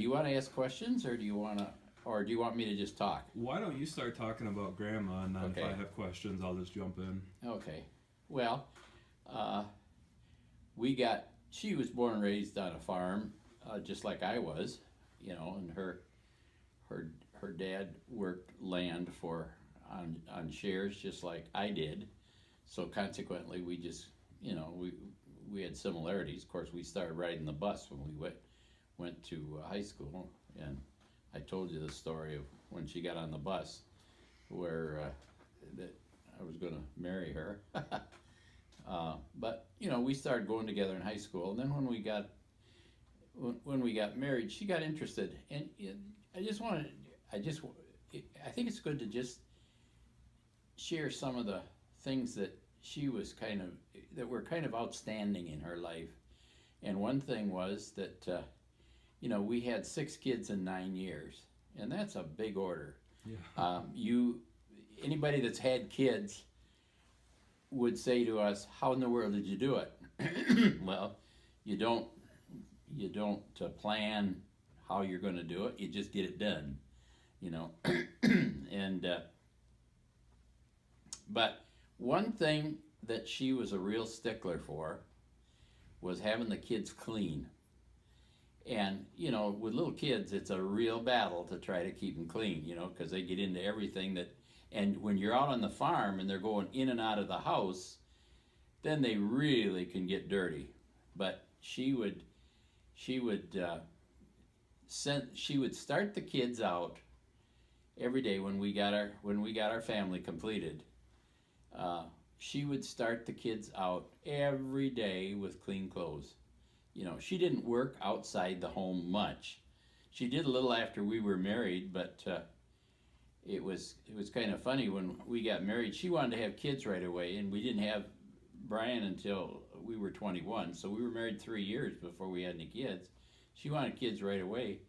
you want to ask questions, or do you want me to just talk? Why don't you start talking about Grandma, and then if Okay. I have questions, I'll just jump in. Okay. Well, uh, she was born and raised on a farm, just like I was, and her her dad worked land on shares just like I did. So consequently, we just, we had similarities. Of course, we started riding the bus when we went to high school, and I told you the story of when she got on the bus, where that I was going to marry her. But we started going together in high school, and then when we got married, she got interested, and I just wanted, I just, I think it's good to just share some of the things that she was that were kind of outstanding in her life. And one thing was that we had 6 kids in 9 years, and that's a big order. Yeah. Anybody that's had kids would say to us, "How in the world did you do it?" Well, you don't plan how you're going to do it. You just get it done, and but one thing that she was a real stickler for was having the kids clean. And with little kids, it's a real battle to try to keep them clean, because they get into everything that. And when you're out on the farm and they're going in and out of the house, then they really can get dirty. But she would start the kids out every day when we got our family completed. She would start the kids out every day with clean clothes. She didn't work outside the home much. She did a little after we were married, but it was kind of funny when we got married. She wanted to have kids right away, and we didn't have Brian until we were 21. So we were married 3 years before we had any kids. She wanted kids right away.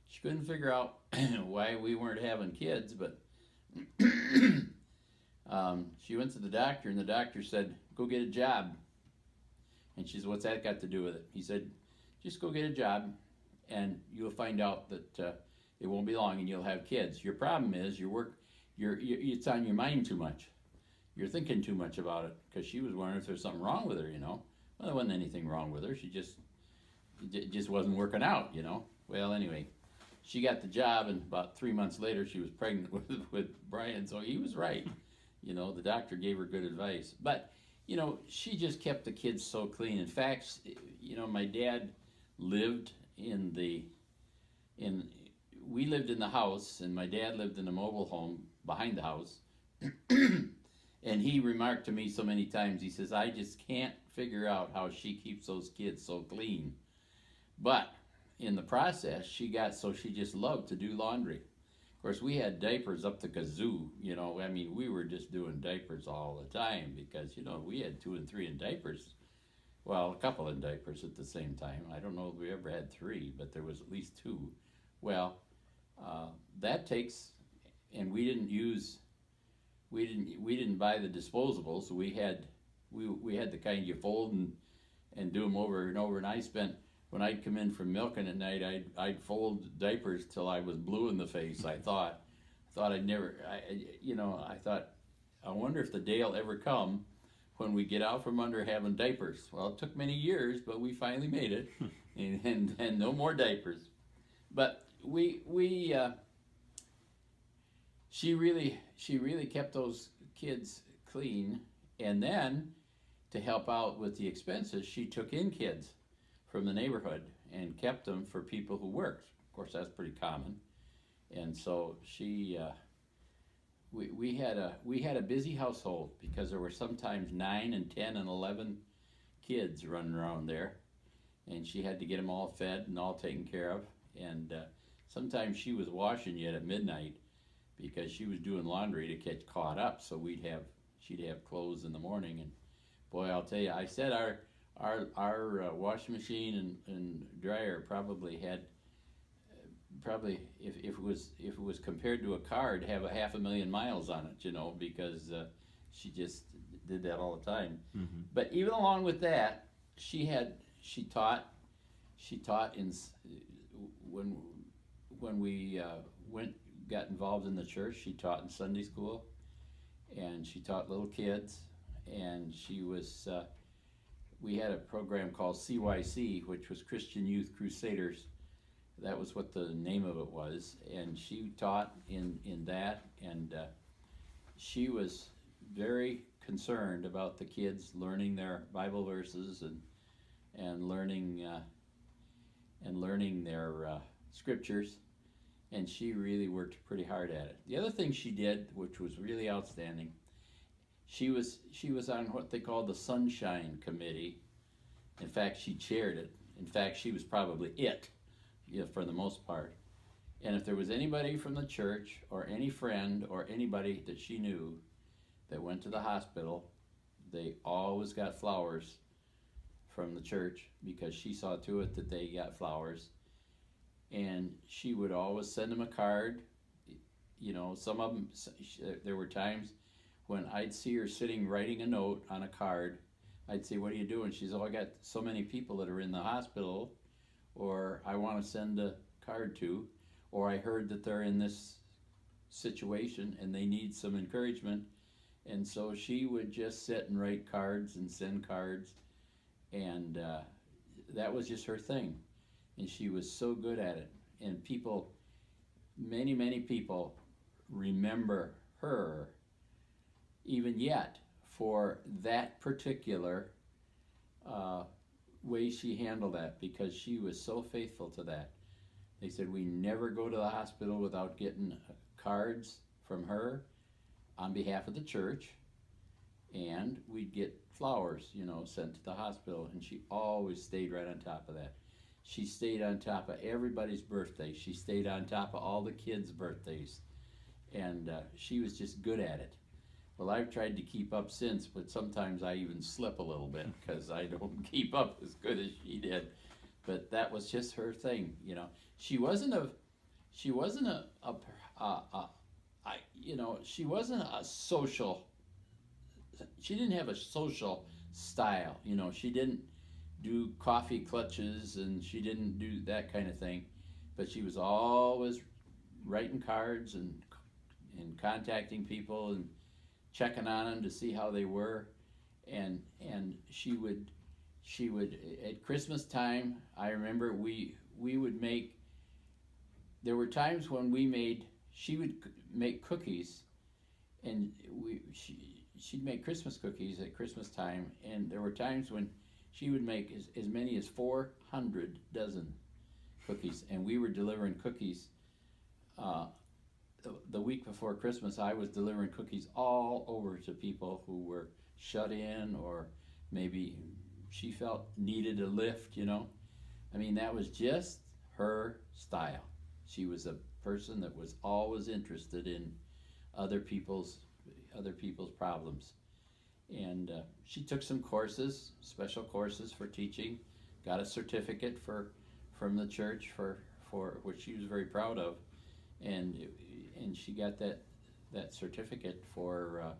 She couldn't figure out why we weren't having kids, but she went to the doctor, and the doctor said, "Go get a job." And she said, "What's that got to do with it?" He said, "Just go get a job, and you'll find out that it won't be long, and you'll have kids. Your problem is it's on your mind too much. You're thinking too much about it." Because she was wondering if there's something wrong with her, Well, there wasn't anything wrong with her. It just wasn't working out, Well, anyway, she got the job, and about 3 months later, she was pregnant with Brian. So he was right. The doctor gave her good advice, but. She just kept the kids so clean. In fact, my dad lived we lived in the house, and my dad lived in a mobile home behind the house. And he remarked to me so many times, he says, "I just can't figure out how she keeps those kids so clean." But in the process, she just loved to do laundry. Of course, we had diapers up the kazoo, we were just doing diapers all the time because, we had 2 and 3 in diapers. Well, a couple in diapers at the same time. I don't know if we ever had 3, but there was at least 2. Well, that takes, and we didn't buy the disposables. We had the kind you fold and do them over and over. And when I'd come in from milking at night, I'd fold diapers till I was blue in the face. I thought I'd never, I thought, I wonder if the day will ever come when we get out from under having diapers. Well, it took many years, but we finally made it, and no more diapers. But she really kept those kids clean, and then to help out with the expenses, she took in kids from the neighborhood and kept them for people who worked. Of course, that's pretty common. And so we had a busy household because there were sometimes 9 and 10 and 11 kids running around there, and she had to get them all fed and all taken care of. And sometimes she was washing yet at midnight because she was doing laundry to get caught up. So she'd have clothes in the morning, and boy, I'll tell you, I said our washing machine and dryer probably had if it was compared to a car, it'd have 500,000 miles on it, because she just did that all the time. Mm-hmm. But even along with that, she taught in when when we got involved in the church, she taught in Sunday school, and she taught little kids, and she was. We had a program called CYC, which was Christian Youth Crusaders. That was what the name of it was, and she taught in that, and she was very concerned about the kids learning their Bible verses and learning their scriptures, and she really worked pretty hard at it. The other thing she did, which was really outstanding, she was on what they called the Sunshine Committee. In fact, she chaired it. In fact, she was probably it, for the most part. And if there was anybody from the church or any friend or anybody that she knew that went to the hospital, they always got flowers from the church, because she saw to it that they got flowers. And she would always send them a card. Some of them, there were times when I'd see her sitting writing a note on a card. I'd say, "What are you doing?" She's, "Oh, I got so many people that are in the hospital, or I want to send a card to, or I heard that they're in this situation and they need some encouragement." And so she would just sit and write cards and send cards, and that was just her thing. And she was so good at it. And people, many people remember her even yet for that particular way she handled that, because she was so faithful to that. They said we never go to the hospital without getting cards from her on behalf of the church, and we'd get flowers, sent to the hospital, and she always stayed right on top of that. She stayed on top of everybody's birthday. She stayed on top of all the kids' birthdays, and she was just good at it. Well, I've tried to keep up since, but sometimes I even slip a little bit because I don't keep up as good as she did. But that was just her thing, She wasn't a social. She didn't have a social style, She didn't do coffee clutches, and she didn't do that kind of thing. But she was always writing cards and contacting people and checking on them to see how they were, and she would at Christmas time. I remember we would make. There were times when she would make cookies, and she'd make Christmas cookies at Christmas time, and there were times when she would make as many as 400 dozen cookies, and we were delivering cookies. The week before Christmas, I was delivering cookies all over to people who were shut in, or maybe she felt needed a lift, that was just her style. She was a person that was always interested in other people's problems. And she took some courses, special courses for teaching, got a certificate from the church for which she was very proud of, and she got that certificate for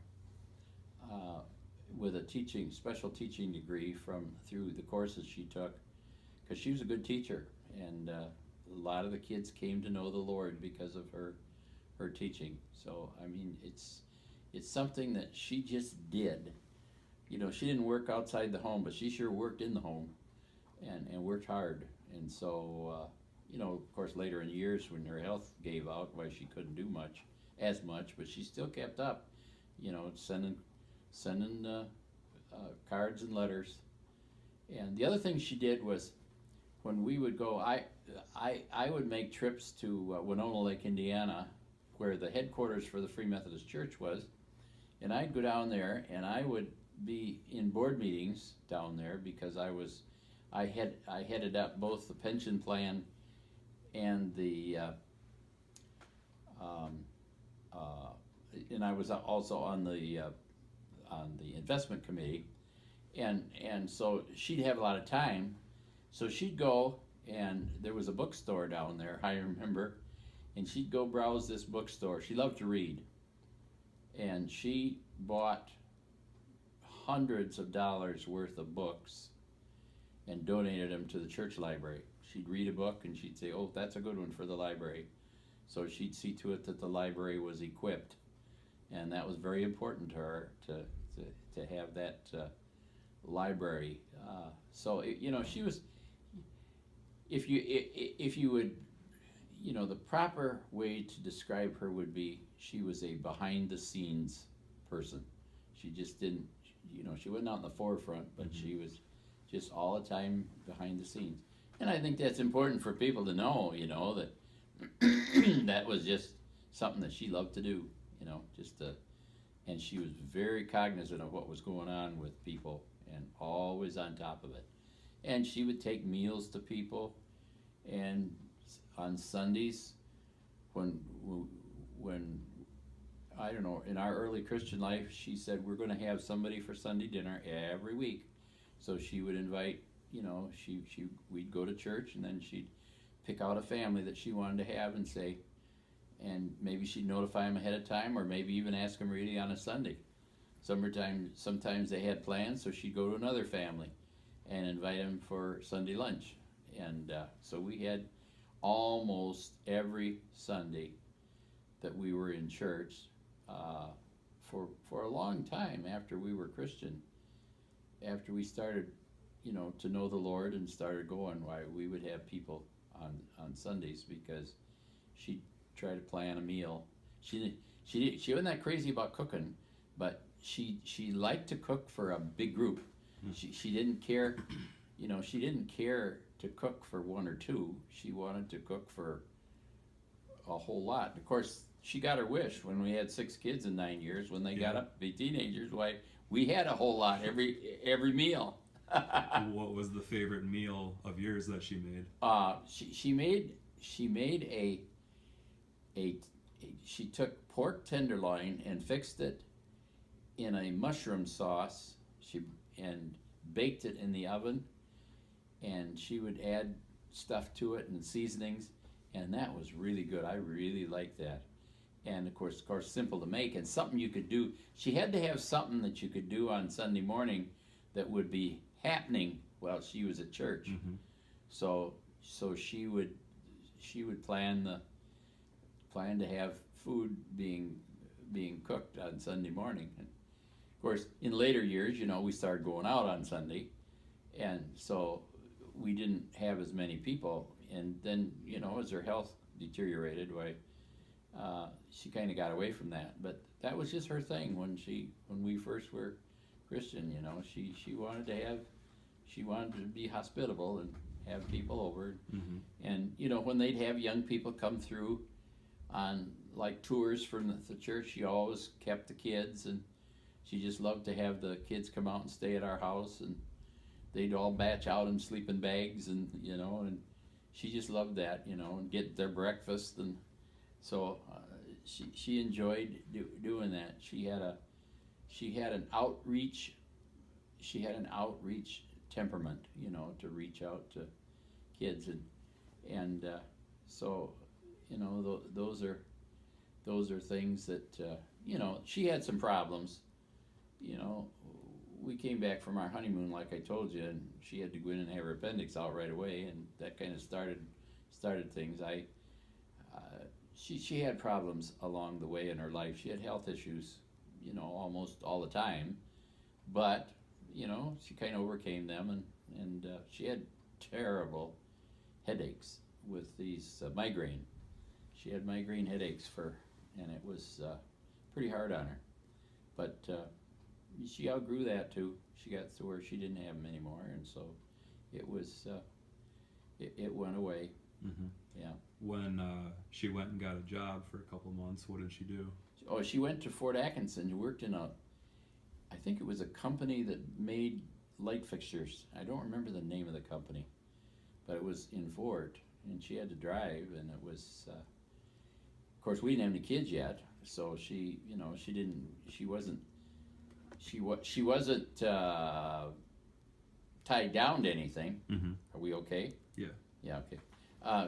with a special teaching degree through the courses she took, because she was a good teacher, and a lot of the kids came to know the Lord because of her teaching. So it's something that she just did. She didn't work outside the home, but she sure worked in the home, and worked hard. And so of course, later in years when her health gave out, why she couldn't do as much, but she still kept up, sending cards and letters. And the other thing she did was, when we would go, I would make trips to Winona Lake, Indiana, where the headquarters for the Free Methodist Church was, and I'd go down there, and I would be in board meetings down there, because I headed up both the pension plan and and I was also on the investment committee, and so she'd have a lot of time, so she'd go, and there was a bookstore down there, I remember, and she'd go browse this bookstore. She loved to read, and she bought hundreds of dollars worth of books and donated them to the church library. she'd read a book and she'd say, oh, that's a good one for the library. So she'd see to it that the library was equipped, and that was very important to her to have that library. So she was. If you would, the proper way to describe her would be she was a behind the scenes person. She just didn't, she wasn't out in the forefront, but she was just all the time behind the scenes. And I think that's important for people to know, that that was just something that she loved to do, and she was very cognizant of what was going on with people and always on top of it. And she would take meals to people, and on Sundays, when I don't know, in our early Christian life, she said, we're going to have somebody for Sunday dinner every week. So she would invite, we'd go to church, and then she'd pick out a family that she wanted to have and say, and maybe she'd notify them ahead of time, or maybe even ask them really on a Sunday. Sometimes they had plans, so she'd go to another family and invite them for Sunday lunch. And so we had almost every Sunday that we were in church for a long time after we were Christian. After we started, to know the Lord and started going, why we would have people on Sundays, because she'd try to plan a meal. She wasn't that crazy about cooking, but she liked to cook for a big group. She didn't care, she didn't care to cook for one or two. She wanted to cook for a whole lot. Of course, she got her wish when we had 6 kids in 9 years. When they got up to be teenagers, why we had a whole lot every meal. What was the favorite meal of yours that she made? She made she took pork tenderloin and fixed it in a mushroom sauce. And baked it in the oven, and she would add stuff to it and seasonings, and that was really good. I really liked that. And of course simple to make, and something you could do. She had to have something that you could do on Sunday morning that would be happening while she was at church. So she would plan to have food being cooked on Sunday morning. And of course, in later years, we started going out on Sunday, and so we didn't have as many people. And then, as her health deteriorated, she kind of got away from that. But that was just her thing when we first were Christian. She wanted to be hospitable and have people over. And when they'd have young people come through on like tours from the church, she always kept the kids, and she just loved to have the kids come out and stay at our house, and they'd all batch out in sleeping bags, and and she just loved that, and get their breakfast, and so she enjoyed doing that. She had an outreach temperament, to reach out to kids, and so those are things that she had some problems. We came back from our honeymoon, like I told you, and she had to go in and have her appendix out right away, and that kind of started things. She had problems along the way in her life. She had health issues, almost all the time, but she kind of overcame them, and she had terrible headaches with these migraine. She had migraine headaches and it was pretty hard on her, but she outgrew that too. She got to where she didn't have them anymore, and so it was it went away. Yeah. When she went and got a job for a couple months, what did she do? Oh, she went to Fort Atkinson and worked in I think it was a company that made light fixtures. I don't remember the name of the company, but it was in Fort, and she had to drive, and it was of course we didn't have any kids yet, so she wasn't tied down to anything. Are we okay? Yeah, okay.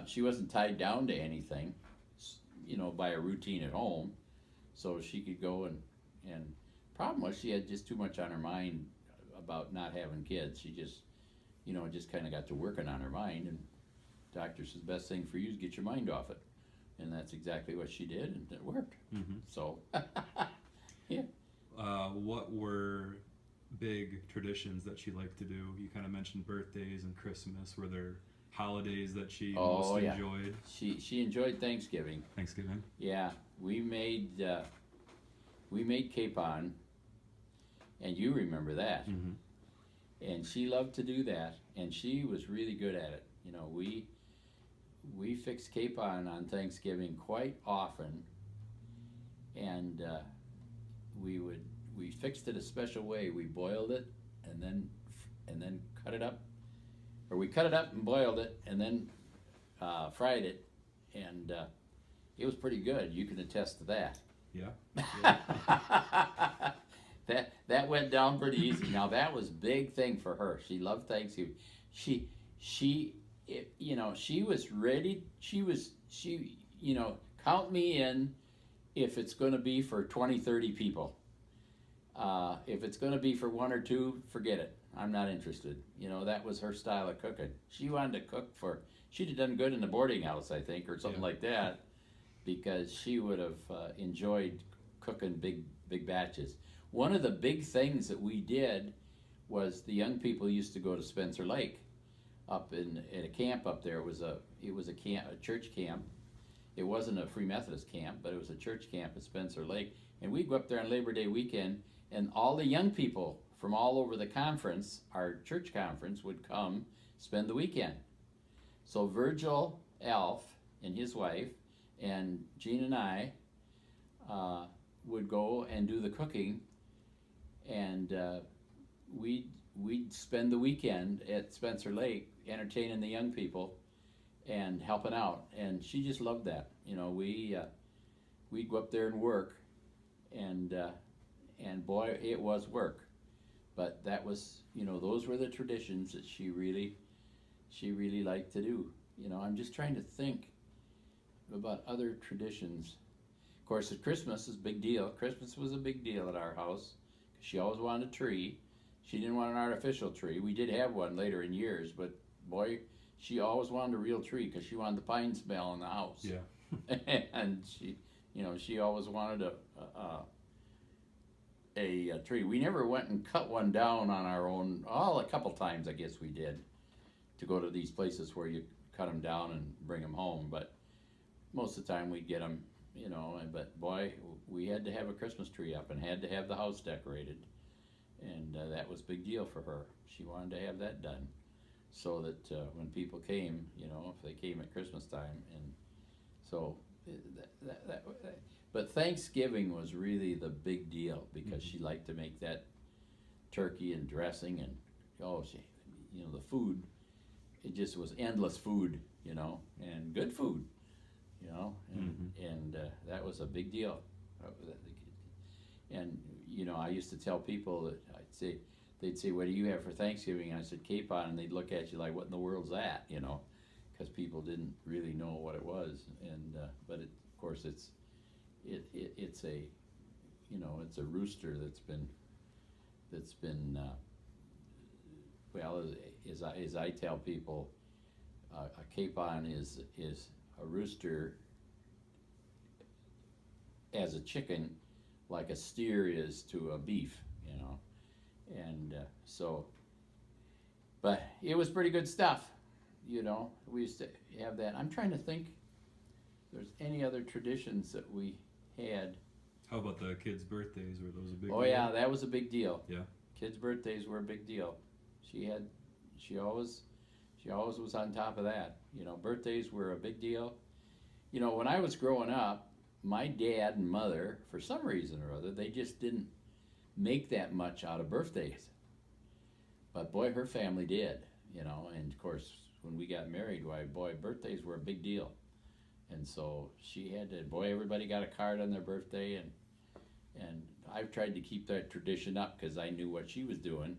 She wasn't tied down to anything, by a routine at home, so she could go and problem was she had just too much on her mind about not having kids. She just, just kind of got to working on her mind, doctor says the best thing for you is get your mind off it. And that's exactly what she did, and it worked. Mm-hmm. So, yeah. What were big traditions that she liked to do? You kind of mentioned birthdays and Christmas. Were there holidays that she most enjoyed? She enjoyed Thanksgiving. Thanksgiving? Yeah, we made capon, and you remember that. Mm-hmm. And she loved to do that, and she was really good at it. You know, we fixed capon on Thanksgiving quite often, and we fixed it a special way. We boiled it and then cut it up, or we cut it up and boiled it and then fried it, and it was pretty good. You can attest to that. Yeah. That went down pretty easy. Now that was a big thing for her. She loved Thanksgiving. She was ready. She count me in if it's going to be for 20, 30 people. If it's going to be for one or two, forget it. I'm not interested. That was her style of cooking. She wanted to cook she'd have done good in the boarding house, I think, or something like that, because she would have enjoyed cooking big batches. One of the big things that we did was the young people used to go to Spencer Lake up at a camp up there. It was a church camp. It wasn't a Free Methodist camp, but it was a church camp at Spencer Lake. And we'd go up there on Labor Day weekend, and all the young people from all over the conference, our church conference, would come spend the weekend. So Virgil Alf and his wife and Gene and I would go and do the cooking, and we'd spend the weekend at Spencer Lake entertaining the young people and helping out. And she just loved that. We'd go up there and work, and boy, it was work. But that was, those were the traditions that she really liked to do. I'm just trying to think about other traditions. Of course, at Christmas is a big deal. Christmas was a big deal at our house. She always wanted a tree. She didn't want an artificial tree. We did have one later in years, but boy, she always wanted a real tree because she wanted the pine smell in the house. Yeah. And she always wanted a tree. We never went and cut one down on our own. A couple times I guess we did, to go to these places where you cut them down and bring them home. But most of the time we'd get them, but boy, we had to have a Christmas tree up and had to have the house decorated. And that was a big deal for her. She wanted to have that done so that when people came, if they came at Christmas time. And so but Thanksgiving was really the big deal because she liked to make that turkey and dressing, and the food, it just was endless food, and good food, and that was a big deal. And I used to tell people that they'd say, "What do you have for Thanksgiving?" And I said, "Capon," and they'd look at you like, "What in the world's that?" Because people didn't really know what it was. And but of course it's a rooster that's been well, as I tell people, a capon is a rooster as a chicken, like a steer is to a beef, and so, but it was pretty good stuff, we used to have that. I'm trying to think if there's any other traditions that we had. How about the kids' birthdays? Were those a big deal? Yeah, that was a big deal. Yeah. Kids' birthdays were a big deal. She always was on top of that. Birthdays were a big deal. When I was growing up, my dad and mother, for some reason or other, they just didn't make that much out of birthdays. But boy, her family did, and of course, when we got married, birthdays were a big deal. And so she had to, everybody got a card on their birthday, and I've tried to keep that tradition up because I knew what she was doing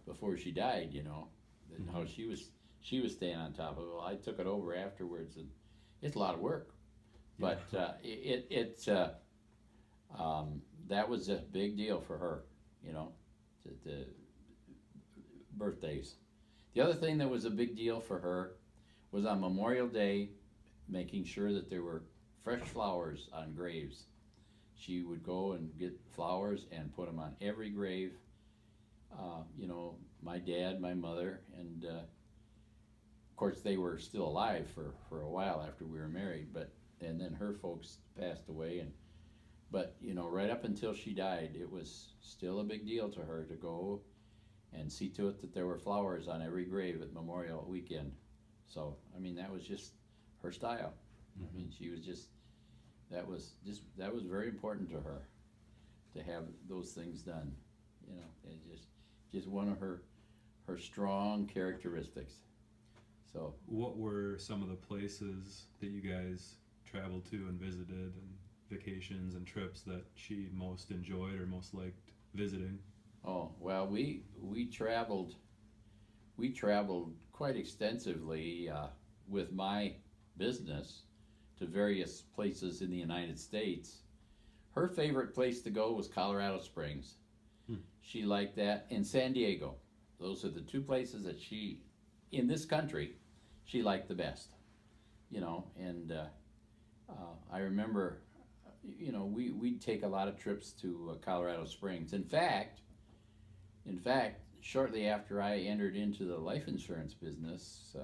before she died, and how she was staying on top of it. Well, I took it over afterwards, and it's a lot of work. But that was a big deal for her, the birthdays. The other thing that was a big deal for her was on Memorial Day, making sure that there were fresh flowers on graves. She would go and get flowers and put them on every grave. You know, my dad, my mother, and of course they were still alive for a while after we were married, and then her folks passed away, but you know, right up until she died, it was still a big deal to her to go and see to it that there were flowers on every grave at Memorial Weekend. So, I mean, that was just her style. I mean, she was that was very important to her, to have those things done. You know, and just one of her strong characteristics. So, what were some of the places that you guys traveled to and visited, and vacations and trips that she most enjoyed or most liked visiting? Oh, well, we traveled quite extensively with my business to various places in the United States. Her favorite place to go was Colorado Springs. She liked that, and San Diego. Those are the two places that she, in this country, she liked the best. You know, and I remember, you know, we'd take a lot of trips to Colorado Springs. In fact, shortly after I entered into the life insurance business,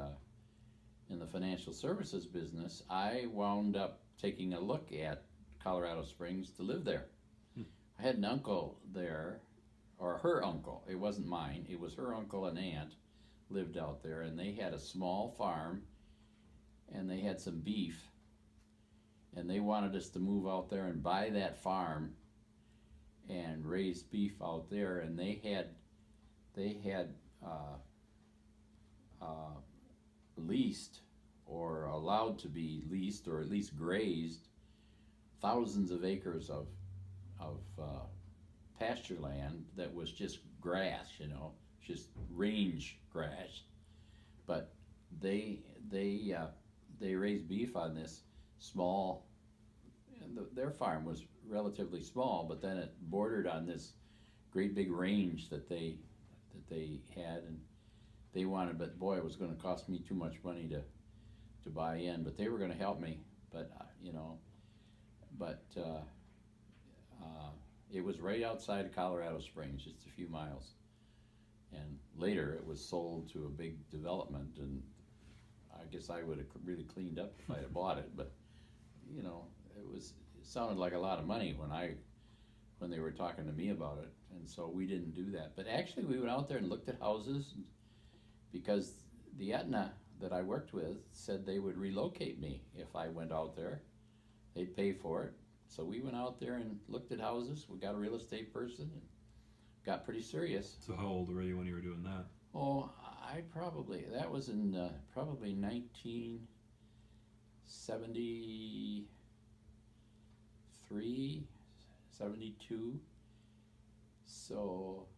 in the financial services business, I wound up taking a look at Colorado Springs to live there. I had an uncle there, or her uncle. It wasn't mine. It was her uncle and aunt lived out there, and they had a small farm, and they had some beef, and they wanted us to move out there and buy that farm and raise beef out there, and they had leased, or allowed to be leased, or at least grazed, thousands of acres of pasture land that was just grass, you know, just range grass. But they raised beef on this small, and their farm was relatively small, but then it bordered on this great big range that they had, and they wanted, but boy, it was going to cost me too much money to buy in, but they were going to help me, but you know, but it was right outside of Colorado Springs, just a few miles, and later it was sold to a big development, and I guess I would have really cleaned up if I had bought it, but you know, it sounded like a lot of money when they were talking to me about it, and so we didn't do that. But actually, we went out there and looked at houses, because the Aetna that I worked with said they would relocate me if I went out there. They'd pay for it. So we went out there and looked at houses. We got a real estate person and got pretty serious. So how old were you when you were doing that? Oh, that was in probably 1973, 72. So,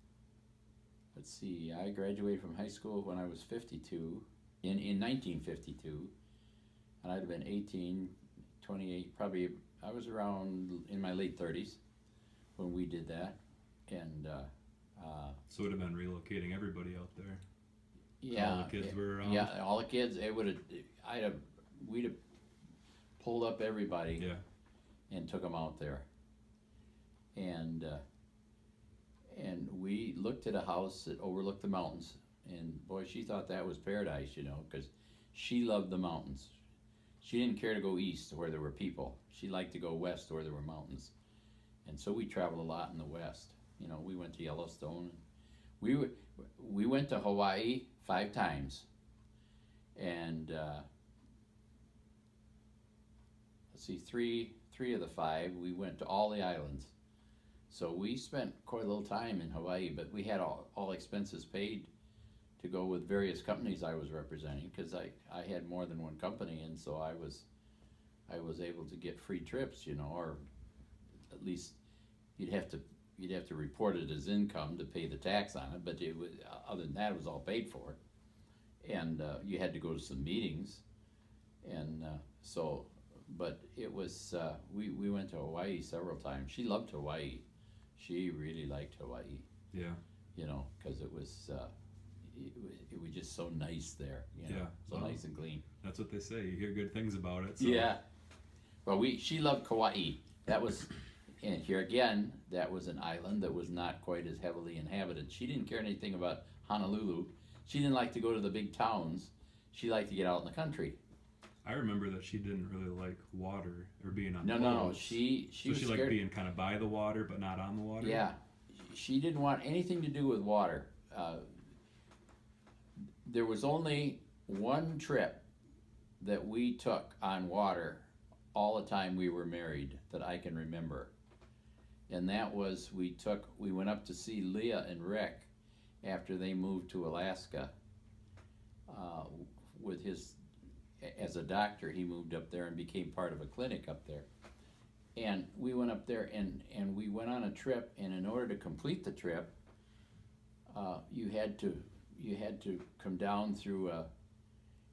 let's see, I graduated from high school when I was 52, in 1952, and I'd have been 18, 28, probably, I was around in my late 30s when we did that, and so it would have been relocating everybody out there. Yeah, all the kids were around. Yeah, all the kids. We'd have pulled up everybody. Yeah. And took them out there. And we looked at a house that overlooked the mountains, and boy, she thought that was paradise, you know, because she loved the mountains. She didn't care to go east where there were people. She liked to go west where there were mountains, and so we traveled a lot in the west. You know, we went to Yellowstone. We went to Hawaii 5 times, and let's see, three of the 5 we went to all the islands. So we spent quite a little time in Hawaii, but we had all expenses paid to go with various companies I was representing, because I had more than one company, and so I was able to get free trips, you know, or at least you'd have to report it as income to pay the tax on it, but other than that, it was all paid for. And you had to go to some meetings, and but it was, we went to Hawaii several times. She loved Hawaii. She really liked Hawaii. Yeah. You know, because it was, it was just so nice there, Yeah. so nice and clean. That's what they say. You hear good things about it. So. Yeah. Well, she loved Kauai. That was, and here again, that was an island that was not quite as heavily inhabited. She didn't care anything about Honolulu. She didn't like to go to the big towns. She liked to get out in the country. I remember that she didn't really like water or being on No, boats. no. She was liked scared. being kind of by the water, but not on the water. Yeah, she didn't want anything to do with water. There was only one trip that we took on water all the time we were married that I can remember, and that was we went up to see Leah and Rick after they moved to Alaska. With his, as a doctor, he moved up there and became part of a clinic up there. And we went up there and we went on a trip, and in order to complete the trip, you had to come down through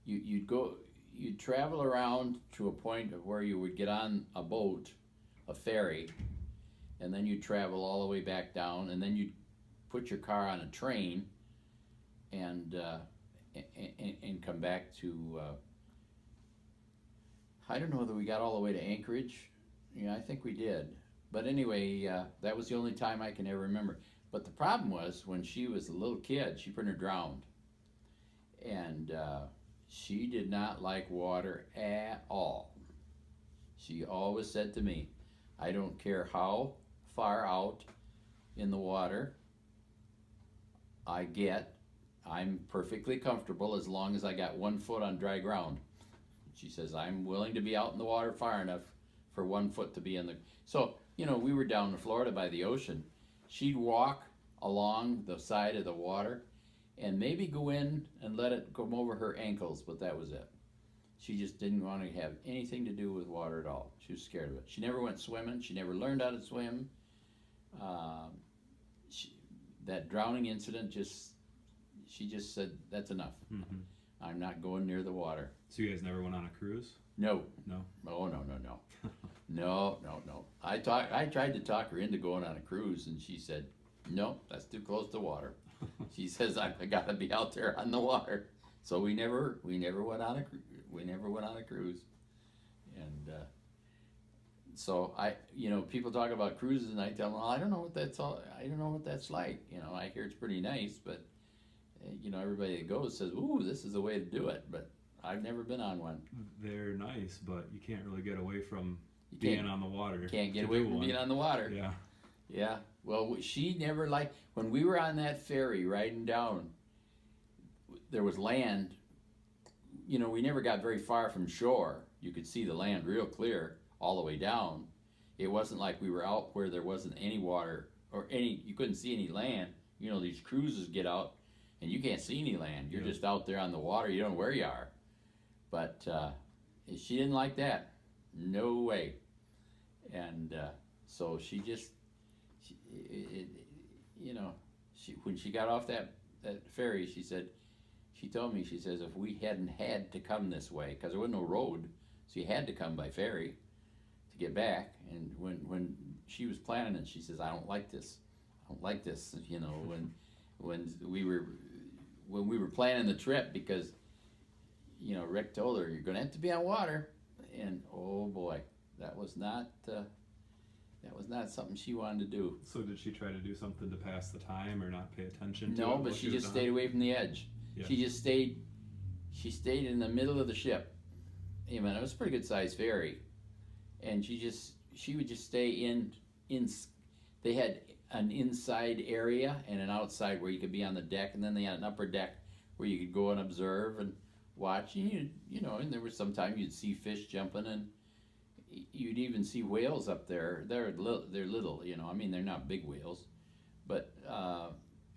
you'd travel around to a point of where you would get on a boat, a ferry, and then you'd travel all the way back down, and then you'd put your car on a train and come back to I don't know whether we got all the way to Anchorage. Yeah, I think we did. But anyway, that was the only time I can ever remember. But the problem was, when she was a little kid, she pretty near drowned. And she did not like water at all. She always said to me, I don't care how far out in the water I get, I'm perfectly comfortable as long as I got 1 foot on dry ground. She says, I'm willing to be out in the water far enough for 1 foot to be in the... So, we were down in Florida by the ocean. She'd walk along the side of the water and maybe go in and let it come over her ankles, but that was it. She just didn't want to have anything to do with water at all. She was scared of it. She never went swimming. She never learned how to swim. That drowning incident she just said, that's enough. Mm-hmm. I'm not going near the water. So you guys never went on a cruise? No. No? Oh, no. No. I tried to talk her into going on a cruise, and she said, no, that's too close to water. She says, I gotta be out there on the water. So we never went on a cruise. And so people talk about cruises, and I tell them, well, I don't know what that's like. I hear it's pretty nice, but everybody that goes says, ooh, this is the way to do it, but I've never been on one. They're nice, but you can't really get away from being on the water. Can't get away from being on the water. Yeah. Yeah. Well, she never liked, when we were on that ferry riding down, there was land. We never got very far from shore. You could see the land real clear all the way down. It wasn't like we were out where there wasn't any water or you couldn't see any land. These cruises get out and you can't see any land. You're just out there on the water. You don't know where you are. But she didn't like that. No way. And so she just, when she got off that ferry, she told me, she says, if we hadn't had to come this way, because there was no road, so you had to come by ferry to get back. And when she was planning it, she says, I don't like this. When we were planning the trip, because Rick told her, you're going to have to be on water, and oh boy, that was not something she wanted to do. So did she try to do something to pass the time or not pay attention to it? No, but she just stayed away from the edge. Yeah. She stayed in the middle of the ship. It was a pretty good sized ferry, and she would just stay in. They had an inside area and an outside where you could be on the deck, and then they had an upper deck where you could go and observe and watch. And and there was sometimes you'd see fish jumping, and you'd even see whales up there. They're little, they're not big whales, but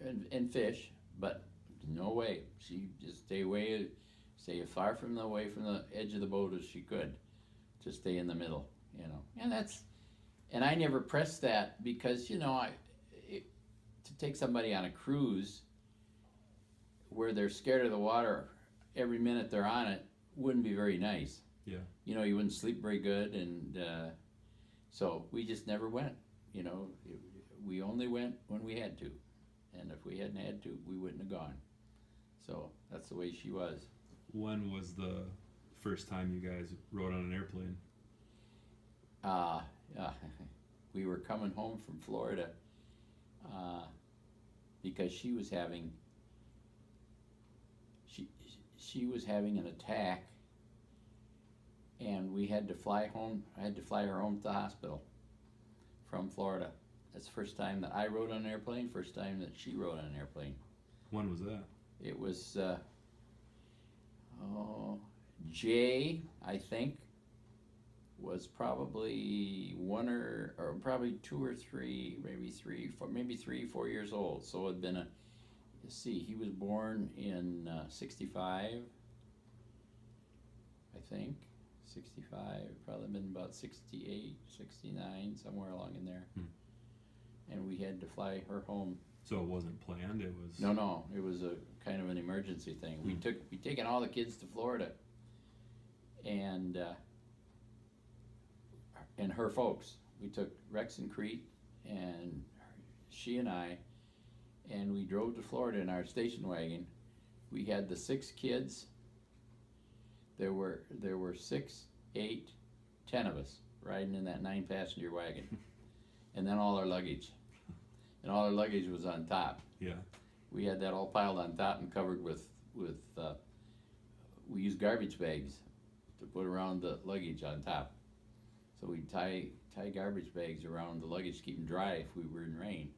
and fish. But no way, she just stay as far away from the edge of the boat as she could, to stay in the middle. And I never pressed that, because to take somebody on a cruise where they're scared of the water every minute they're on it wouldn't be very nice. Yeah. You wouldn't sleep very good, and so we just never went. We only went when we had to, and if we hadn't had to, we wouldn't have gone. So that's the way she was. When was the first time you guys rode on an airplane? Uh, uh, we were coming home from Florida because she was having an attack, and we had to fly home. I had to fly her home to the hospital from Florida. That's the first time that I rode on an airplane, first time that she rode on an airplane. When was that? It was, Jay, I think, was probably or probably 2 or 3, maybe 3, 4, maybe 3, 4 years old. So it had been he was born in 65, I think. 65, probably been about 68, 69, somewhere along in there. And we had to fly her home. So it wasn't planned, it was... No, it was a kind of an emergency thing. We taken all the kids to Florida, and her folks. We took Rex and Crete, and she and I, and we drove to Florida in our station wagon. We had the 6 kids. There were 6, 8, 10 of us riding in that 9-passenger wagon, and then all our luggage. And all our luggage was on top. Yeah. We had that all piled on top and covered with we used garbage bags to put around the luggage on top. So we'd tie garbage bags around the luggage to keep them dry if we were in rain.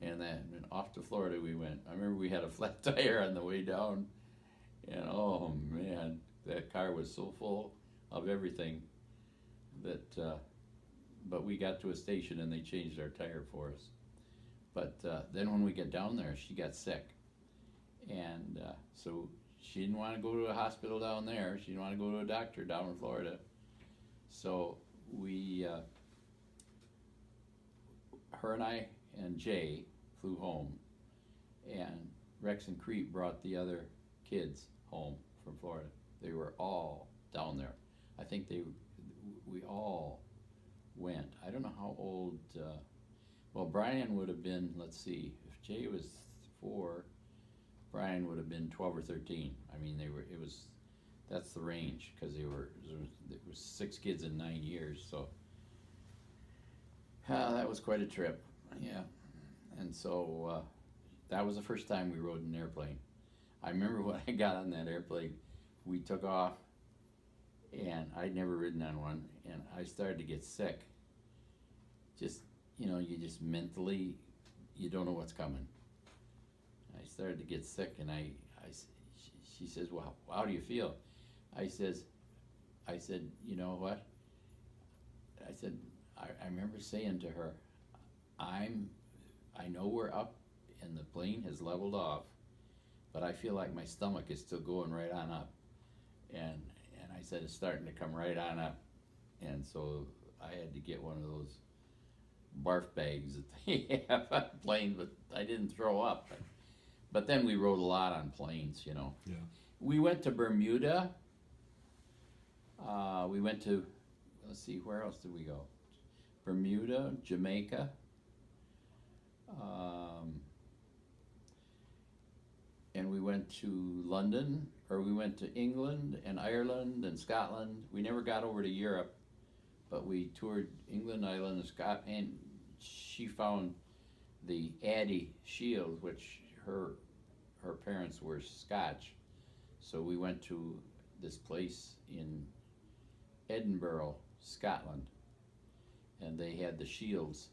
And then off to Florida we went. I remember we had a flat tire on the way down, and oh man, that car was so full of everything that, but we got to a station and they changed our tire for us. But then when we got down there, she got sick. And so she didn't want to go to a hospital down there. She didn't want to go to a doctor down in Florida. So her and I and Jay flew home. And Rex and Crete brought the other kids home from Florida. They were all down there. I think we all went. I don't know how old... well, Brian would have been, let's see, if Jay was 4, Brian would have been 12 or 13. I mean, that's the range, because there was 6 kids in 9 years, so. That was quite a trip, yeah. And so, that was the first time we rode an airplane. I remember when I got on that airplane, we took off, and I'd never ridden on one, and I started to get sick. You just mentally, you don't know what's coming. I started to get sick, and she says, well, how do you feel? I said, you know what? I said, I remember saying to her, I know we're up and the plane has leveled off, but I feel like my stomach is still going right on up. And I said, it's starting to come right on up. And so I had to get one of those barf bags that they have on planes, but I didn't throw up. But then we rode a lot on planes, Yeah. We went to Bermuda. We went to, let's see, where else did we go? Bermuda, Jamaica. And we went to London, or we went to England and Ireland and Scotland. We never got over to Europe, but we toured England, Ireland, and Scotland, and she found the Addy shield, which her parents were Scotch. So we went to this place in Edinburgh, Scotland, and they had the shields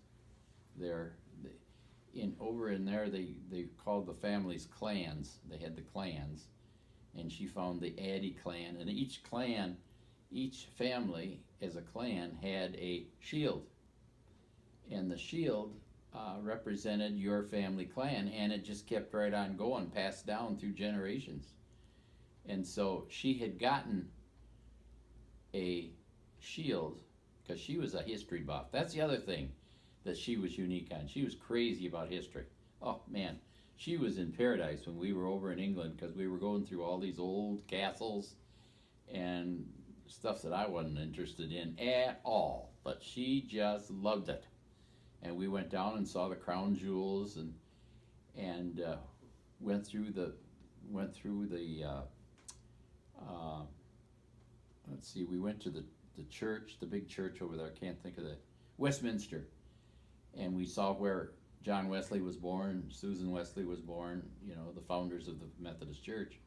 there. Over in there, they called the families clans. They had the clans, and she found the Addy clan, and each family as a clan had a shield, and the shield represented your family clan, and it just kept right on going, passed down through generations. And so she had gotten a shield because she was a history buff. That's the other thing that she was unique on. She was crazy about history. Oh man, she was in paradise when we were over in England, because we were going through all these old castles and stuff that I wasn't interested in at all, but she just loved it. And we went down and saw the crown jewels, and went through went through the, let's see, we went to the church, the big church over there, I can't think of the, Westminster. And we saw where John Wesley was born, Susan Wesley was born, you know, the founders of the Methodist Church.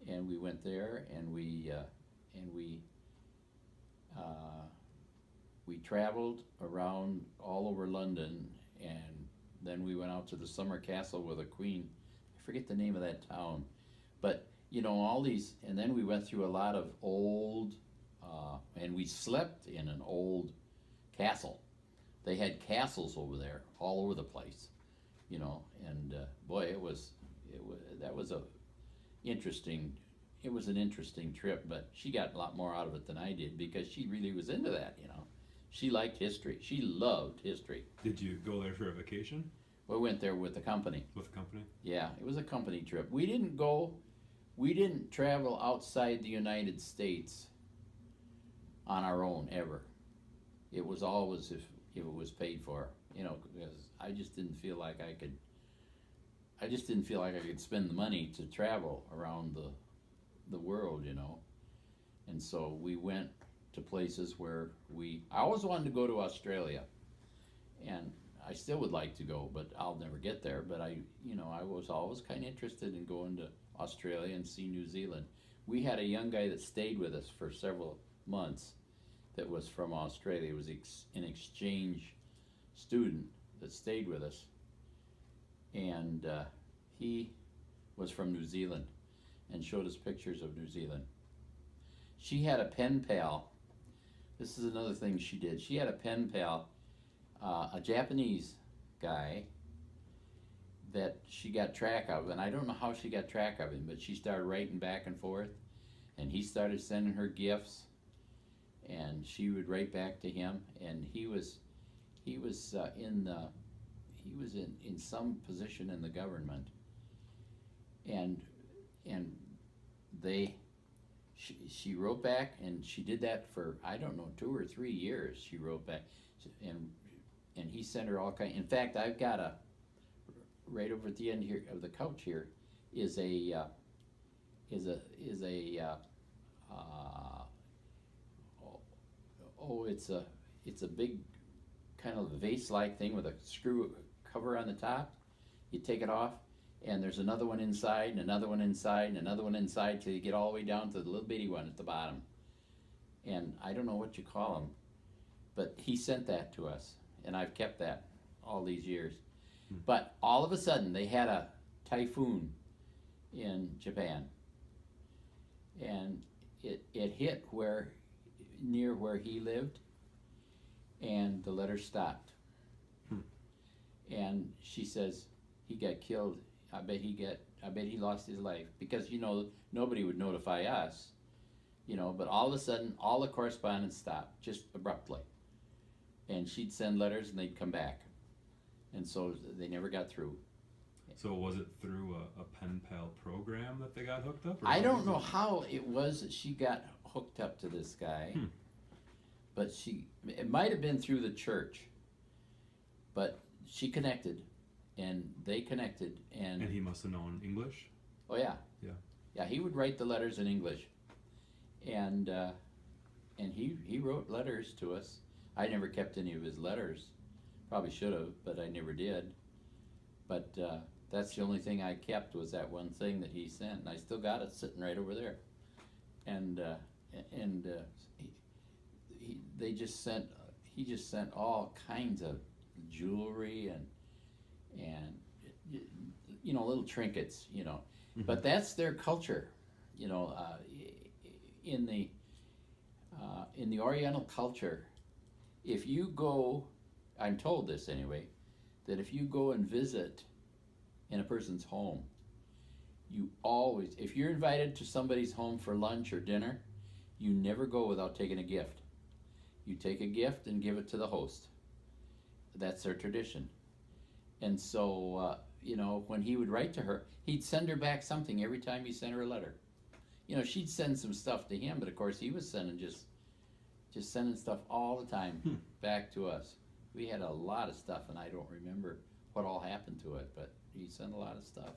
And we went there, and we traveled around all over London, and then we went out to the summer castle with the Queen. I forget the name of that town, but you know, all these, and then we went through a lot of old, and we slept in an old castle. They had castles over there, all over the place, you know, and boy, it was an interesting trip, but she got a lot more out of it than I did because she really was into that, you know. She liked history. She loved history. Did you go there for a vacation? We went there with the company. With the company? Yeah, it was a company trip. We didn't travel outside the United States on our own ever. It was always if it was paid for, you know, because I just didn't feel like I could spend the money to travel around the world, you know. And so we went to places where I always wanted to go to Australia, and I still would like to go, but I'll never get there. But I was always kind of interested in going to Australia and see New Zealand. We had a young guy that stayed with us for several months that was from Australia. It was an exchange student that stayed with us, and he was from New Zealand and showed us pictures of New Zealand. She had a pen pal. This is another thing she did. She had a pen pal, a Japanese guy that she got track of, and I don't know how she got track of him, but she started writing back and forth, and he started sending her gifts, and she would write back to him, and he was in some position in the government, and she wrote back, and she did that for, I don't know, 2 or 3 years. She wrote back, and he sent her all kind. In fact, I've got right over at the end here of the couch here is a it's a big kind of vase-like thing with a screw cover on the top. You take it off, and there's another one inside, and another one inside, and another one inside, till you get all the way down to the little bitty one at the bottom. And I don't know what you call them, but he sent that to us, and I've kept that all these years. But all of a sudden, they had a typhoon in Japan, and it hit near where he lived, and the letter stopped. And she says he got killed. I bet he lost his life, because you know nobody would notify us, you know. But all of a sudden, all the correspondence stopped just abruptly, and she'd send letters and they'd come back, and so they never got through. So was it through a pen pal program that they got hooked up? Or I don't know how it was that she got hooked up to this guy, but it might have been through the church, but she connected, and they connected, and he must have known English. Oh yeah. Yeah, he would write the letters in English, and he wrote letters to us. I never kept any of his letters. Probably should have, but I never did. But that's the only thing I kept, was that one thing that he sent, and I still got it sitting right over there. And he just sent all kinds of jewelry and you know, little trinkets, you know. But that's their culture, you know. In the Oriental culture, if you go, I'm told this anyway, that if you go and visit in a person's home, you always, if you're invited to somebody's home for lunch or dinner, you never go without taking a gift. You take a gift and give it to the host. That's their tradition. And so, you know, when he would write to her, he'd send her back something every time he sent her a letter. You know, she'd send some stuff to him, but of course he was sending just sending stuff all the time back to us. We had a lot of stuff, and I don't remember what all happened to it, but he sent a lot of stuff.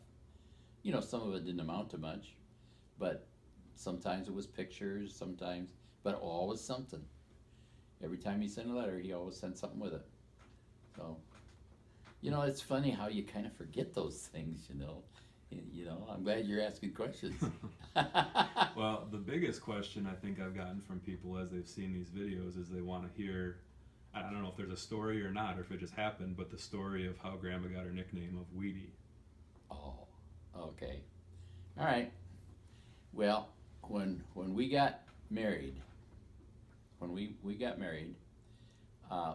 some of it didn't amount to much, but sometimes it was pictures, sometimes, but always something. Every time he sent a letter, he always sent something with it. So, it's funny how you kind of forget those things, I'm glad you're asking questions. Well, the biggest question I think I've gotten from people as they've seen these videos is they want to hear, I don't know if there's a story or not, or if it just happened, but the story of how Grandma got her nickname of Wheatie. Oh, okay. All right. Well, when we got married, uh,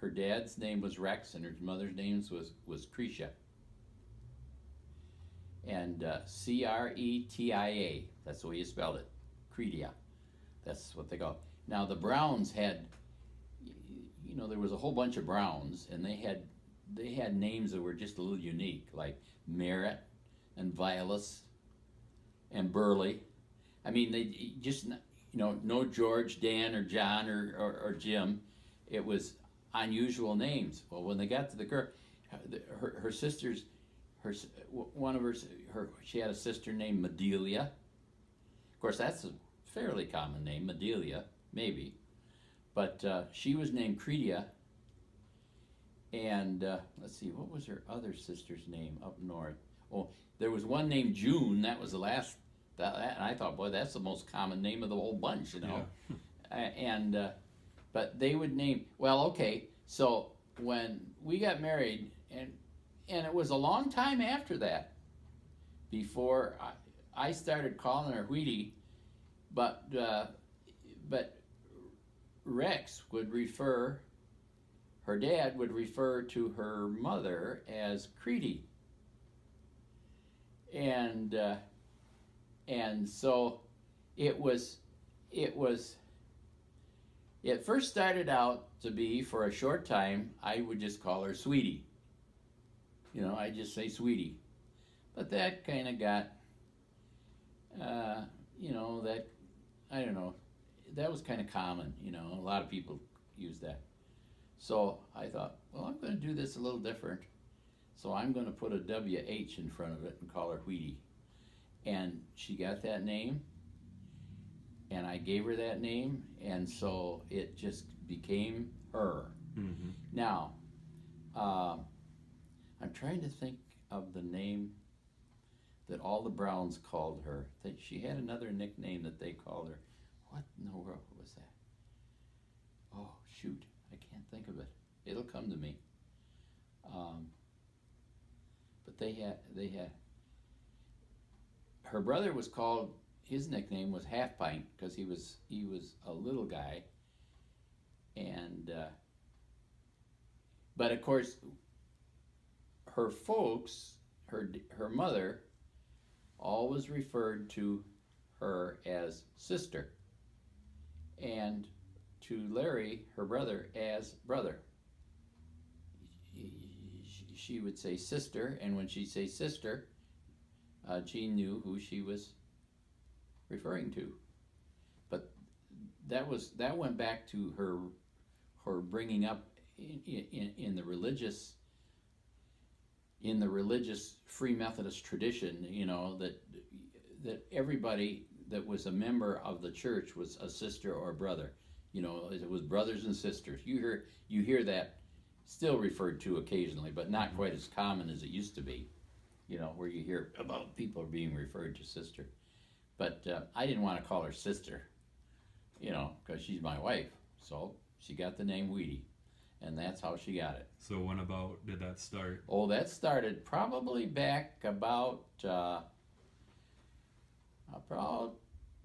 her dad's name was Rex, and her mother's name was Cretia. And Cretia, that's the way you spelled it, Cretia. That's what they call it. Now the Browns had, there was a whole bunch of Browns, and they had names that were just a little unique, like Merritt and Vilas and Burley. I mean, they just, no George, Dan, or John, or Jim. It was unusual names. Well, when they got to the girl, her sisters, she had a sister named Medelia. Of course, that's a fairly common name, Medelia, maybe. But she was named Cretia. And let's see, what was her other sister's name up north? Oh, there was one named June. That was the last. And I thought, boy, that's the most common name of the whole bunch, Yeah. But they would name. Well, okay. So when we got married, and it was a long time after that before I started calling her Wheatie, but Rex would refer. Her dad would refer to her mother as Creedy. And so it first started out to be, for a short time, I would just call her Sweetie. I'd just say Sweetie. But that kind of got, that, I don't know, that was kind of common, a lot of people use that. So I thought, well, I'm going to do this a little different. So I'm going to put a WH in front of it and call her Wheatie. And she got that name, and I gave her that name, and so it just became her. Mm-hmm. Now, I'm trying to think of the name that all the Browns called her. She had another nickname that they called her. What in the world was that? Oh, shoot. I can't think of it. It'll come to me. But they had, her brother was called, his nickname was Half Pint, because he was a little guy. And, but of course, her folks, her mother, always referred to her as sister, and to Larry, her brother, as brother. She would say sister, and when she'd say sister, Gene knew who she was referring to. But that went back to her bringing up in the religious Free Methodist tradition, that everybody that was a member of the church was a sister or a brother. It was brothers and sisters. You hear that still referred to occasionally, but not quite as common as it used to be. Where you hear about people being referred to sister. But I didn't want to call her sister, because she's my wife. So she got the name Wheatie, and that's how she got it. So when about did that start? Oh, that started probably back about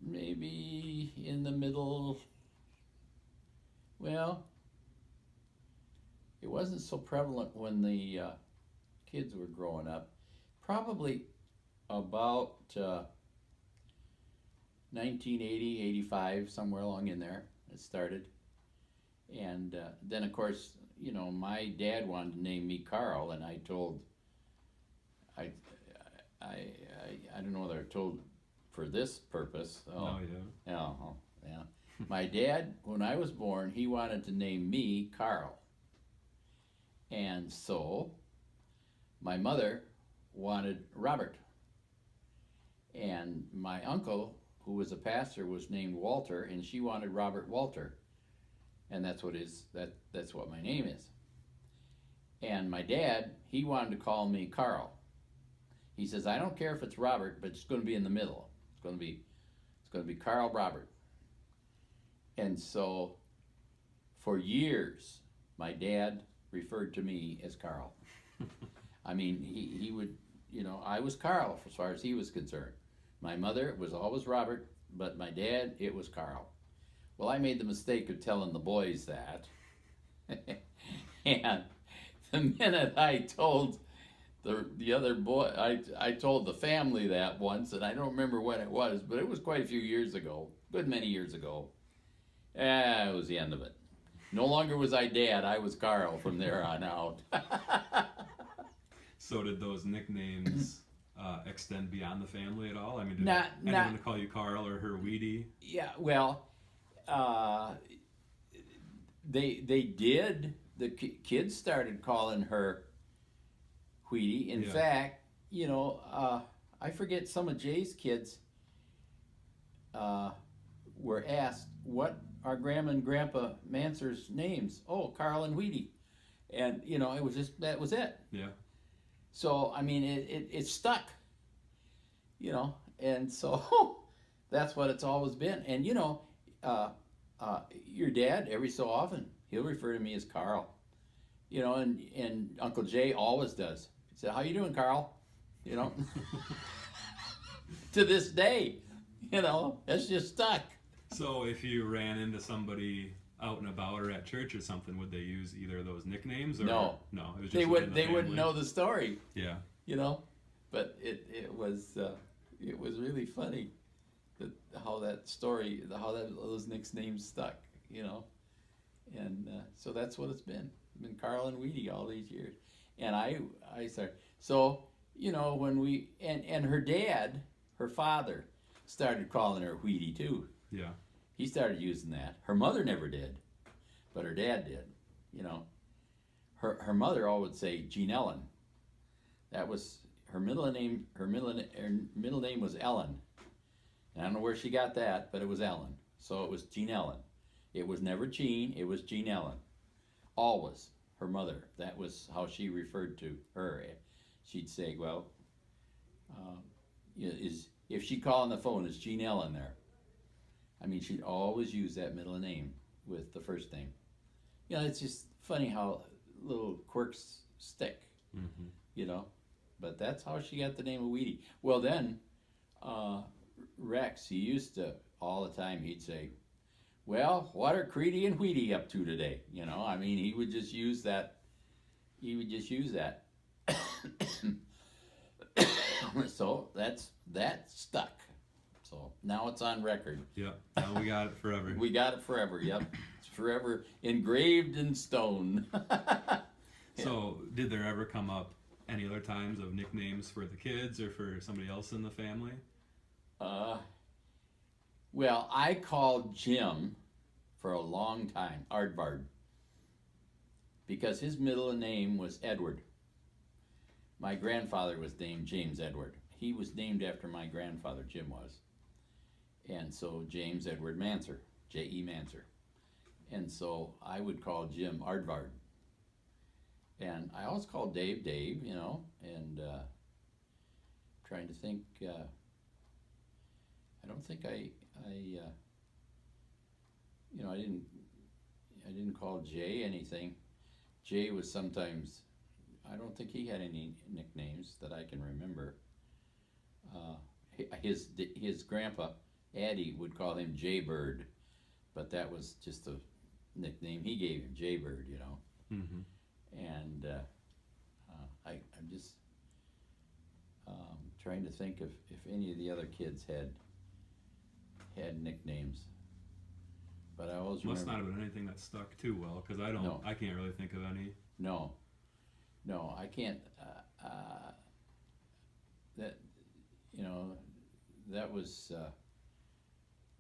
maybe in the middle. Well, it wasn't so prevalent when the kids were growing up. Probably about 1980, 85, somewhere along in there, it started. And then, of course, my dad wanted to name me Carl, and I don't know whether I told for this purpose. Oh, yeah. Yeah. My dad, when I was born, he wanted to name me Carl. And so my mother wanted Robert. And my uncle, who was a pastor, was named Walter, and she wanted Robert Walter. And that's what my name is. And my dad, he wanted to call me Carl. He says, I don't care if it's Robert, but it's going to be in the middle. It's going to be Carl Robert. And so for years, my dad referred to me as Carl. I mean, he would, I was Carl as far as he was concerned. My mother was always Robert, but my dad, it was Carl. Well, I made the mistake of telling the boys that. And the minute I told the other boy, I told the family that once, and I don't remember when it was, but it was quite a few years ago, good many years ago. It was the end of it. No longer was I Dad, I was Carl from there on out. So did those nicknames extend beyond the family at all? I mean, did anyone call you Carl or her Wheatie? Yeah, well, they did. The kids started calling her Wheatie. In fact, I forget, some of Jay's kids were asked, what are Grandma and Grandpa Mansur's names? Oh, Carl and Wheatie. And, it was just, that was it. Yeah. So, I mean, it stuck, and so that's what it's always been. And, your dad, every so often, he'll refer to me as Carl, and Uncle Jay always does. He said, how you doing, Carl? To this day, it's just stuck. So if you ran into somebody out and about or at church or something, would they use either of those nicknames? Or no, it was just they family. wouldn't know the story. Yeah. But it was really funny how those nicknames stuck. And so that's what it's been. It's been Carl and Wheatie all these years. And I started, so when we and her dad, her father, started calling her Wheatie too. Yeah. He started using that. Her mother never did, but her dad did. Her mother always say Jean Ellen. That was her middle name. Her middle name was Ellen. And I don't know where she got that, but it was Ellen. So it was Jean Ellen. It was never Jean. It was Jean Ellen. Always her mother. That was how she referred to her. She'd say, "Well, if she called on the phone, is Jean Ellen there?" I mean, she'd always use that middle name with the first name. It's just funny how little quirks stick, But that's how she got the name of Wheatie. Well, then, Rex, he used to, all the time, he'd say, well, what are Creedy and Wheatie up to today? I mean, he would just use that. So that stuck. So now it's on record. Yep. Now we got it forever. We got it forever. Yep. It's forever engraved in stone. So did there ever come up any other times of nicknames for the kids or for somebody else in the family? Well, I called Jim for a long time Aardvark, because his middle name was Edward. My grandfather was named James Edward. He was named after my grandfather, Jim was. And so James Edward Mansur, J.E. Mansur. And so I would call Jim Aardvark. And I always called Dave, and trying to think, I don't think I didn't call Jay anything. Jay was sometimes, I don't think he had any nicknames that I can remember. His grandpa, Addie, would call him Jaybird, but that was just a nickname he gave him, Jaybird, Mm-hmm. And I'm just trying to think if any of the other kids had nicknames. But I always Must remember. not have been anything that stuck too well, because I can't really think of any. No, I can't. That was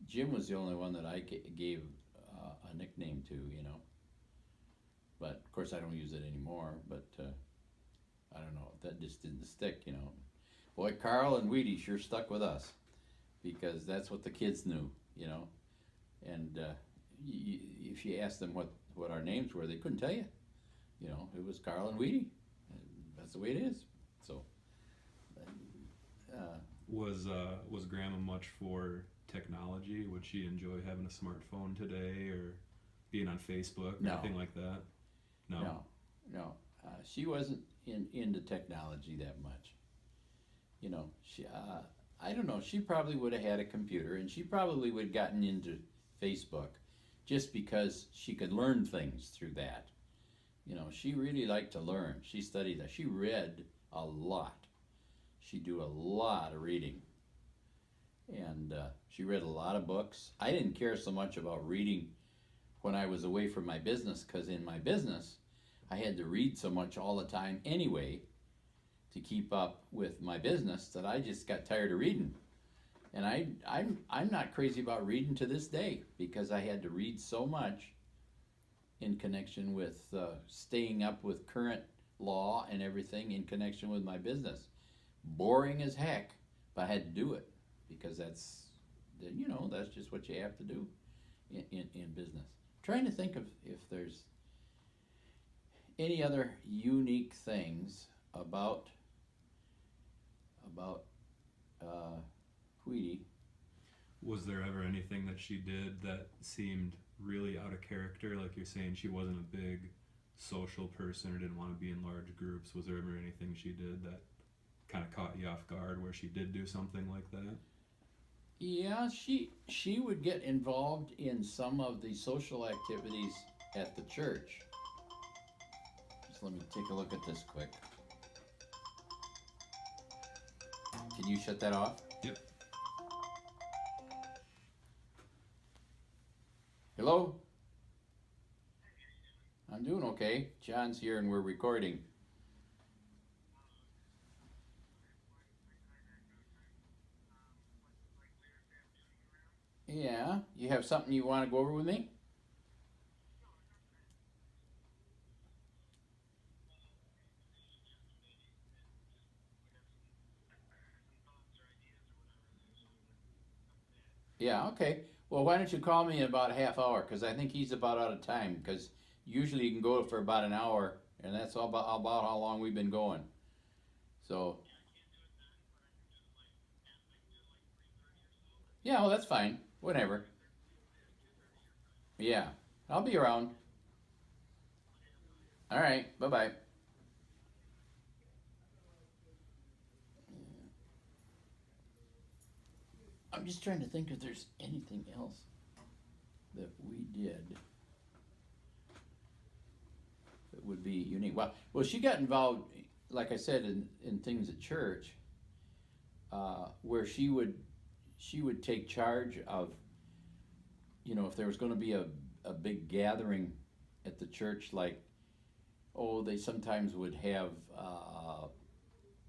Jim was the only one that I gave a nickname to, But of course I don't use it anymore. But I don't know, that just didn't stick, you know. Boy, Carl and Wheatie sure stuck with us because that's what the kids knew, you know. And if you asked them what our names were, they couldn't tell you. You know, it was Carl and Wheatie. That's the way it is. So. Was Grandma much for technology? Would she enjoy having a smartphone today or being on Facebook or anything like that? No. No. She wasn't into technology that much. You know, she I don't know. She probably would have had a computer, and she probably would have gotten into Facebook just because she could learn things through that. You know, she really liked to learn. She studied that. She read a lot. She'd do a lot of reading. And she read a lot of books. I didn't care so much about reading when I was away from my business, because in my business, I had to read so much all the time anyway to keep up with my business that I just got tired of reading. And I'm not crazy about reading to this day because I had to read so much in connection with staying up with current law and everything in connection with my business. Boring as heck, but I had to do it because that's just what you have to do in business. I'm trying to think of if there's any other unique things about Wheatie. Was there ever anything that she did that seemed really out of character? Like you're saying, she wasn't a big social person or didn't want to be in large groups. Was there ever anything she did that kind of caught you off guard where she did do something like that? Yeah, she would get involved in some of the social activities at the church. Just let me take a look at this quick. Can you shut that off? Yep. Hello? I'm doing okay. John's here and we're recording. Yeah, you have something you want to go over with me? Yeah, okay. Well, why don't you call me in about a half hour? Because I think he's about out of time. Because usually you can go for about an hour, and that's all about how long we've been going. So, yeah, well, that's fine. Whatever. Yeah, I'll be around. All right, bye-bye. I'm just trying to think if there's anything else that we did that would be unique. Well, she got involved, like I said, in things at church, where she would take charge of, you know, if there was going to be a big gathering at the church, like, oh, they sometimes would have,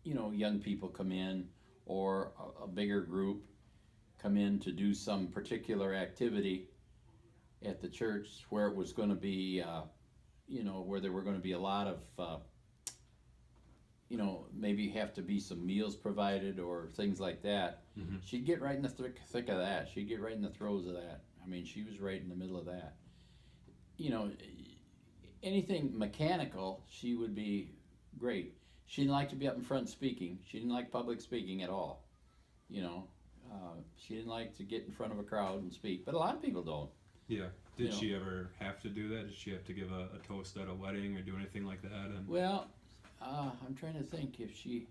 young people come in, or a bigger group come in to do some particular activity at the church where it was going to be, where there were going to be a lot of, maybe have to be some meals provided or things like that. Mm-hmm. She'd get right in the thick of that. She'd get right in the throes of that. I mean, she was right in the middle of that. You know, anything mechanical, she would be great. She didn't like to be up in front speaking. She didn't like public speaking at all. You know, she didn't like to get in front of a crowd and speak, but a lot of people don't. Yeah. Did she ever have to do that? Did she have to give a toast at a wedding or do anything like that? And Well, I'm trying to think if she.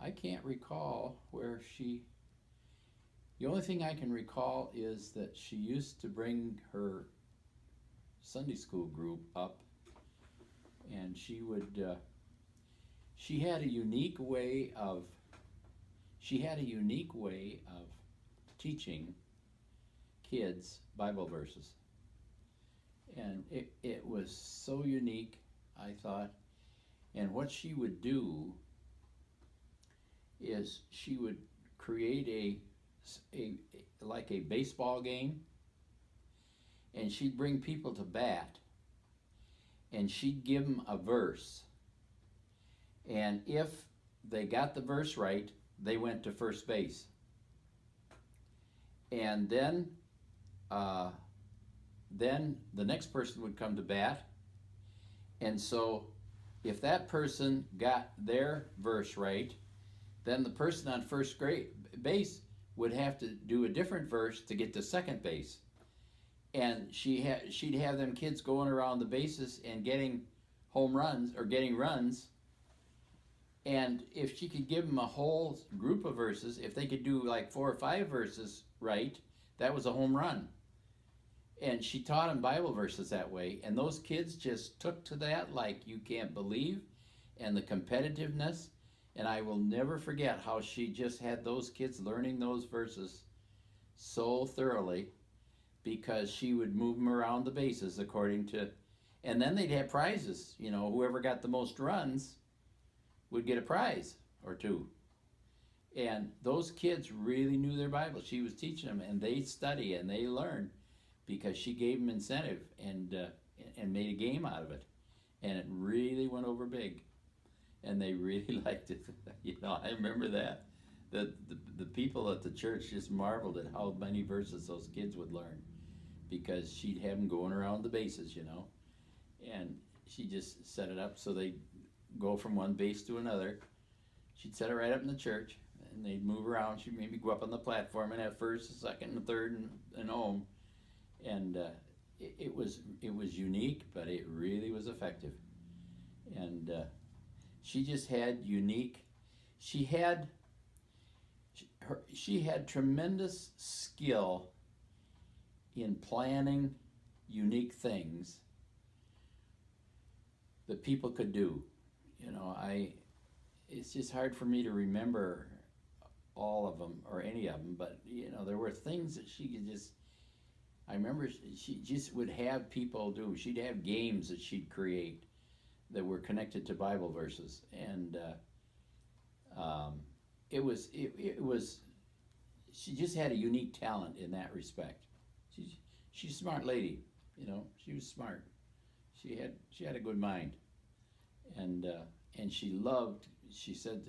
I can't recall where she. The only thing I can recall is that she used to bring her Sunday school group up, and she would. She had a unique way of. She had a unique way of teaching kids Bible verses. And it was so unique, I thought. And what she would do is she would create like a baseball game, and she'd bring people to bat, and she'd give them a verse. And if they got the verse right, they went to first base. And then the next person would come to bat. And so if that person got their verse right, then the person on first base would have to do a different verse to get to second base. And she'd have them kids going around the bases and getting home runs or getting runs. And if she could give them a whole group of verses, if they could do like 4 or 5 verses right, that was a home run. And she taught them Bible verses that way. And those kids just took to that like you can't believe. And the competitiveness. And I will never forget how she just had those kids learning those verses so thoroughly, because she would move them around the bases according to, and then they'd have prizes. You know, whoever got the most runs would get a prize or two. And those kids really knew their Bible. She was teaching them, and they study and they learn because she gave them incentive and made a game out of it. And it really went over big. And they really liked it. You know, I remember that. The people at the church just marveled at how many verses those kids would learn, because she'd have them going around the bases, you know. And she just set it up so they'd go from one base to another. She'd set it right up in the church, and they'd move around. She'd maybe go up on the platform and have first, second, and third, and home. And it was unique, but it really was effective. And she just had unique. She had tremendous skill in planning unique things that people could do. You know, it's just hard for me to remember all of them or any of them, but you know, there were things that she could just, I remember she just would have people do. She'd have games that she'd create that were connected to Bible verses, and it was she just had a unique talent in that respect. She's a smart lady, you know. She was smart. She had a good mind, and she loved. She said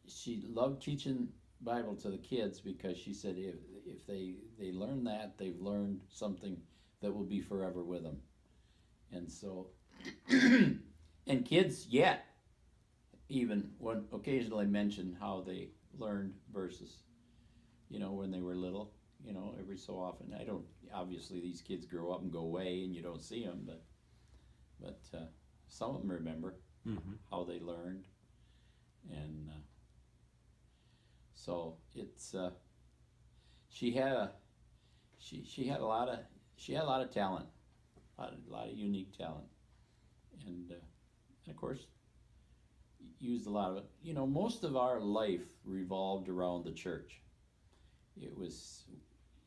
she loved teaching Bible to the kids, because she said if they learn that, they've learned something that will be forever with them. And so, and kids yet even would occasionally mention how they learned verses, you know, when they were little, you know, every so often. I don't, obviously these kids grow up and go away and you don't see them, but some of them remember how they learned. And so it's she had a lot of talent, a lot of unique talent, and of course used a lot of it. You know, most of our life revolved around the church. It was,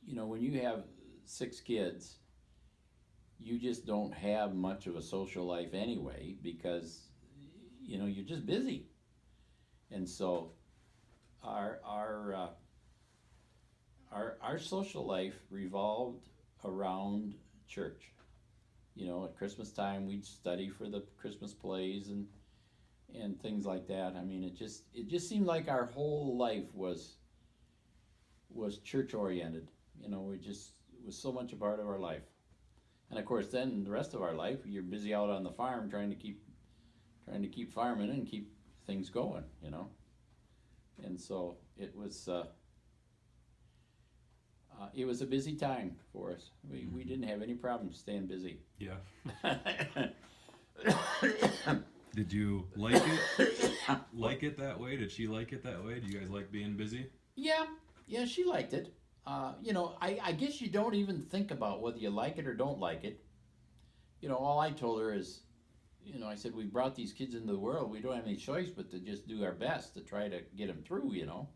you know, when you have 6 kids, you just don't have much of a social life anyway, because you know, you're just busy. And so our social life revolved around church. You know, at Christmas time we'd study for the Christmas plays and things like that. I mean, it just seemed like our whole life was church oriented. You know, it was so much a part of our life. And of course then the rest of our life you're busy out on the farm trying to keep farming and keep things going, you know. And so it was a busy time for us. We didn't have any problems staying busy. Yeah. Did you like it that way? Did she like it that way? Do you guys like being busy? Yeah, she liked it. You know, I guess you don't even think about whether you like it or don't like it. You know, all I told her is, you know, I said, we brought these kids into the world. We don't have any choice but to just do our best to try to get them through, you know.